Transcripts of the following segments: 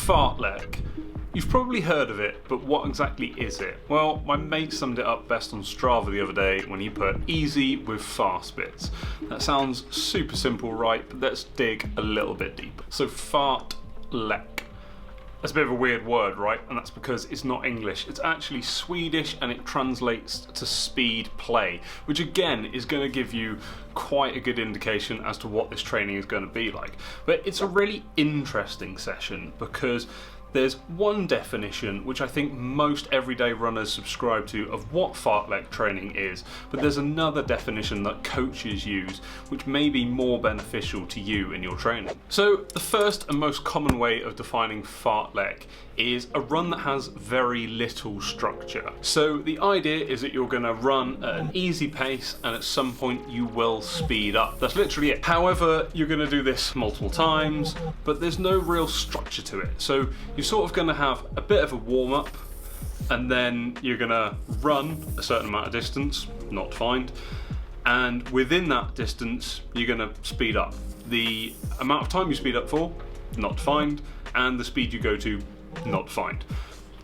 Fartlek. You've probably heard of it, but what exactly is it? Well, my mate summed it up best on Strava the other day when he put easy with fast bits. That sounds super simple, right? But let's dig a little bit deeper. So Fartlek. That's a bit of a weird word, right? And that's because it's not English. It's actually Swedish and it translates to speed play, which again is going to give you quite a good indication as to what this training is going to be like. But it's a really interesting session because there's one definition which I think most everyday runners subscribe to of what fartlek training is, but there's another definition that coaches use which may be more beneficial to you in your training. So the first and most common way of defining fartlek is a run that has very little structure. So the idea is that you're going to run at an easy pace and at some point you will speed up. That's literally it. However, you're going to do this multiple times, but there's no real structure to it. So you're sort of going to have a bit of a warm-up and then you're going to run a certain amount of distance, not defined, and within that distance you're going to speed up. The amount of time you speed up for, not defined, and the speed you go to, not defined.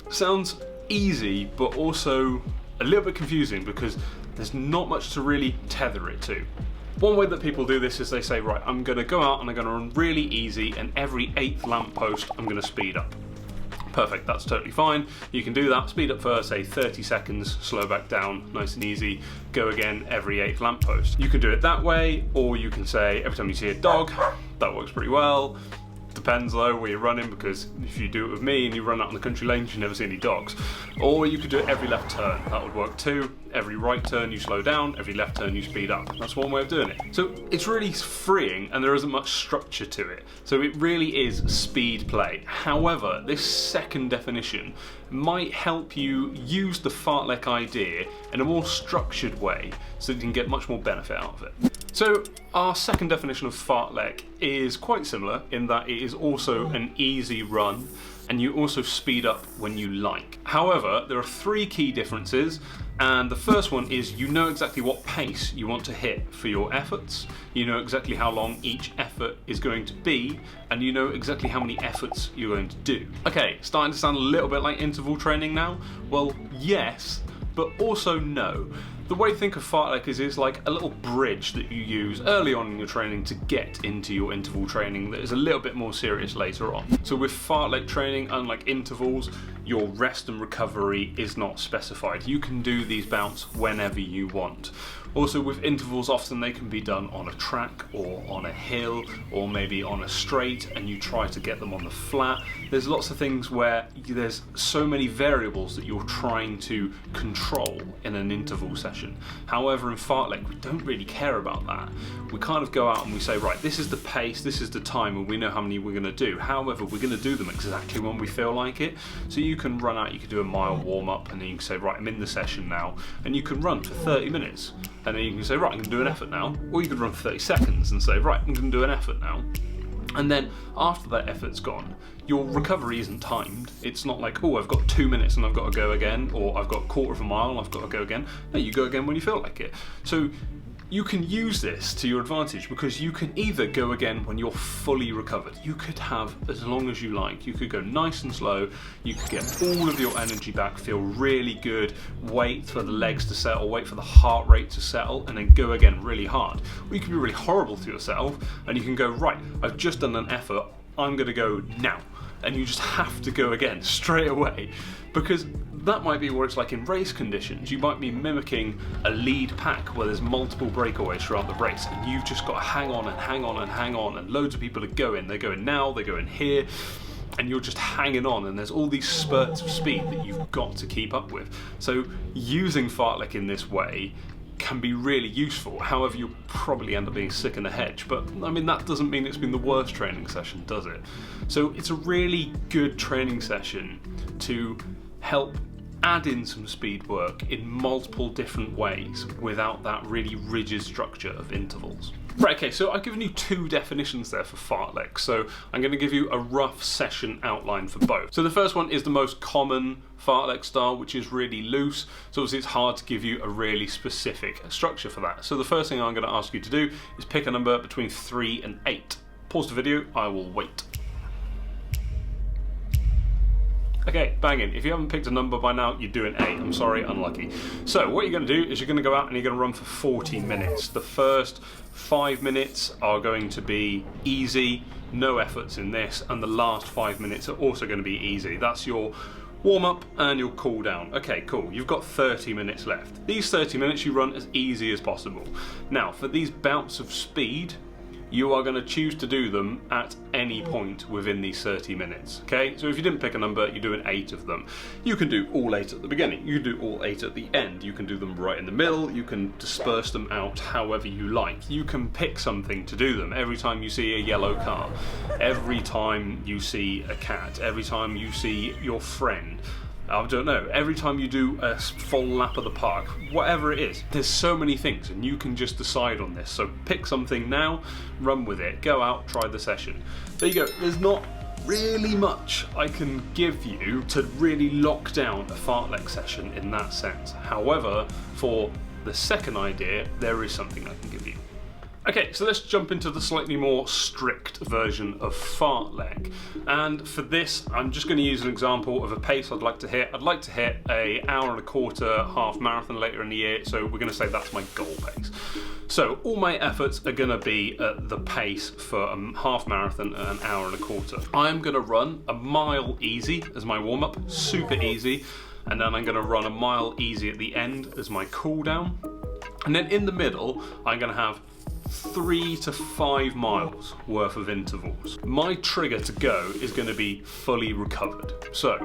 Sounds easy, but also a little bit confusing because there's not much to really tether it to. One way that people do this is they say, right, I'm going to go out and I'm going to run really easy, and every 8th lamppost I'm going to speed up. Perfect, that's totally fine. You can do that, speed up for say 30 seconds, slow back down, nice and easy, go again every 8th lamppost. You can do it that way, or you can say every time you see a dog, that works pretty well. Depends though where you're running, because if you do it with me and you run out on the country lanes, you never see any dogs. Or you could do it every left turn, that would work too. Every right turn you slow down, every left turn you speed up. That's one way of doing it. So it's really freeing and there isn't much structure to it. So it really is speed play. However, this second definition might help you use the fartlek idea in a more structured way so that you can get much more benefit out of it. So our second definition of fartlek is quite similar in that it is also an easy run and you also speed up when you like. However, there are 3 key differences, and the first one is you know exactly what pace you want to hit for your efforts, you know exactly how long each effort is going to be, and you know exactly how many efforts you're going to do. Okay, starting to sound a little bit like interval training now? Well, yes, but also no. The way to think of fartlek is it's like a little bridge that you use early on in your training to get into your interval training that is a little bit more serious later on. So with fartlek training, unlike intervals, your rest and recovery is not specified. You can do these bouts whenever you want. Also with intervals, often they can be done on a track or on a hill or maybe on a straight, and you try to get them on the flat. There's lots of things where there's so many variables that you're trying to control in an interval session. However, in fartlek, we don't really care about that. We kind of go out and we say, right, this is the pace, this is the time, and we know how many we're going to do. However, we're going to do them exactly when we feel like it. So you can run out, you can do a mile warm-up, and then you can say, right, I'm in the session now, and you can run for 30 minutes. And then you can say, right, I'm going to do an effort now. Or you could run for 30 seconds and say, right, I'm going to do an effort now. And then after that effort's gone, your recovery isn't timed. It's not like, oh, I've got 2 minutes and I've got to go again, or I've got a quarter of a mile and I've got to go again. No, you go again when you feel like it. So you can use this to your advantage because you can either go again when you're fully recovered. You could have as long as you like. You could go nice and slow. You could get all of your energy back, feel really good, wait for the legs to settle, wait for the heart rate to settle, and then go again really hard. Or you can be really horrible to yourself and you can go, right, I've just done an effort, I'm going to go now. And you just have to go again straight away, because that might be what it's like in race conditions. You might be mimicking a lead pack where there's multiple breakaways throughout the race, and you've just got to hang on and hang on and hang on, and loads of people are going. They're going now, they're going here, and you're just hanging on, and there's all these spurts of speed that you've got to keep up with. So using fartlek in this way can be really useful. However, you'll probably end up being sick in the hedge, but I mean, that doesn't mean it's been the worst training session, does it? So it's a really good training session to help add in some speed work in multiple different ways without that really rigid structure of intervals. Right, okay, so I've given you 2 definitions there for fartlek, so I'm going to give you a rough session outline for both. So the first one is the most common fartlek style, which is really loose, so obviously it's hard to give you a really specific structure for that. So the first thing I'm going to ask you to do is pick a number between 3 and 8. Pause the video, I will wait. Okay, banging. If you haven't picked a number by now, you're doing 8. I'm sorry, unlucky. So what you're going to do is you're going to go out and you're going to run for 40 minutes. The first 5 minutes are going to be easy, no efforts in this, and the last 5 minutes are also going to be easy. That's your warm up and your cool down. Okay, cool. You've got 30 minutes left. These 30 minutes you run as easy as possible. Now, for these bouts of speed, you are going to choose to do them at any point within these 30 minutes. Okay, so if you didn't pick a number, you're doing 8 of them. You can do all 8 at the beginning, you can do all 8 at the end, you can do them right in the middle, you can disperse them out however you like. You can pick something to do them. Every time you see a yellow car, every time you see a cat, every time you see your friend, I don't know, every time you do a full lap of the park, whatever it is, there's so many things and you can just decide on this. So pick something now, run with it, go out, try the session. There you go. There's not really much I can give you to really lock down a fartlek session in that sense. However, for the second idea, there is something I can give you. Okay, so let's jump into the slightly more strict version of fartlek. And for this, I'm just going to use an example of a pace I'd like to hit. I'd like to hit an hour and a quarter half marathon later in the year, so we're going to say that's my goal pace. So all my efforts are going to be at the pace for a half marathon and an hour and a quarter. I'm going to run a mile easy as my warm-up, super easy, and then I'm going to run a mile easy at the end as my cool down. And then in the middle, I'm going to have 3 to 5 miles worth of intervals. My trigger to go is going to be fully recovered. So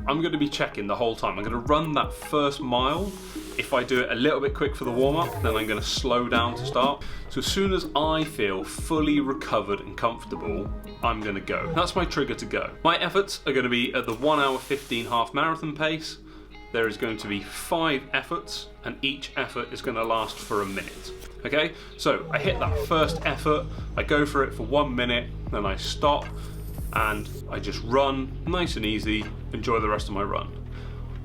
I'm going to be checking the whole time. I'm going to run that first mile. If I do it a little bit quick for the warm-up, then I'm going to slow down to start. So as soon as I feel fully recovered and comfortable, I'm going to go. That's my trigger to go. My efforts are going to be at the 1 hour 15 half marathon pace. There is going to be 5 efforts, and each effort is going to last for a minute. Okay, so I hit that first effort, I go for it for 1 minute, then I stop and I just run nice and easy, enjoy the rest of my run.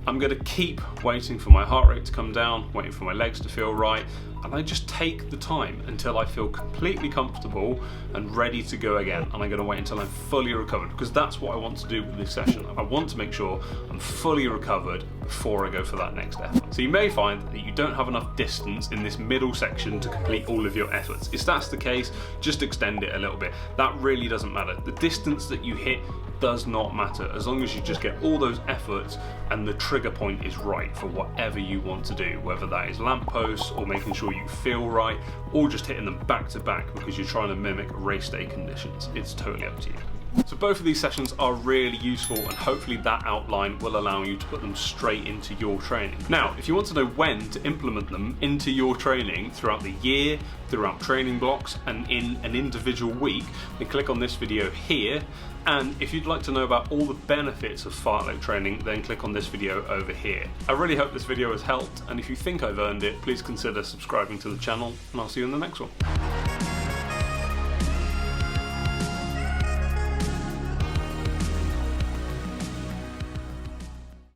I'm going to keep waiting for my heart rate to come down, waiting for my legs to feel right, and I just take the time until I feel completely comfortable and ready to go again. And I'm going to wait until I'm fully recovered, because that's what I want to do with this session. I want to make sure I'm fully recovered before I go for that next effort. So you may find that you don't have enough distance in this middle section to complete all of your efforts. If that's the case, just extend it a little bit. That really doesn't matter. The distance that you hit does not matter, as long as you just get all those efforts and the trigger point is right for whatever you want to do, whether that is lampposts or making sure you feel right, or just hitting them back to back because you're trying to mimic race day conditions. It's totally up to you. So both of these sessions are really useful, and hopefully that outline will allow you to put them straight into your training. Now, if you want to know when to implement them into your training throughout the year, throughout training blocks, and in an individual week, then click on this video here. And if you'd like to know about all the benefits of fartlek training, then click on this video over here. I really hope this video has helped, and if you think I've earned it, please consider subscribing to the channel, and I'll see you in the next one.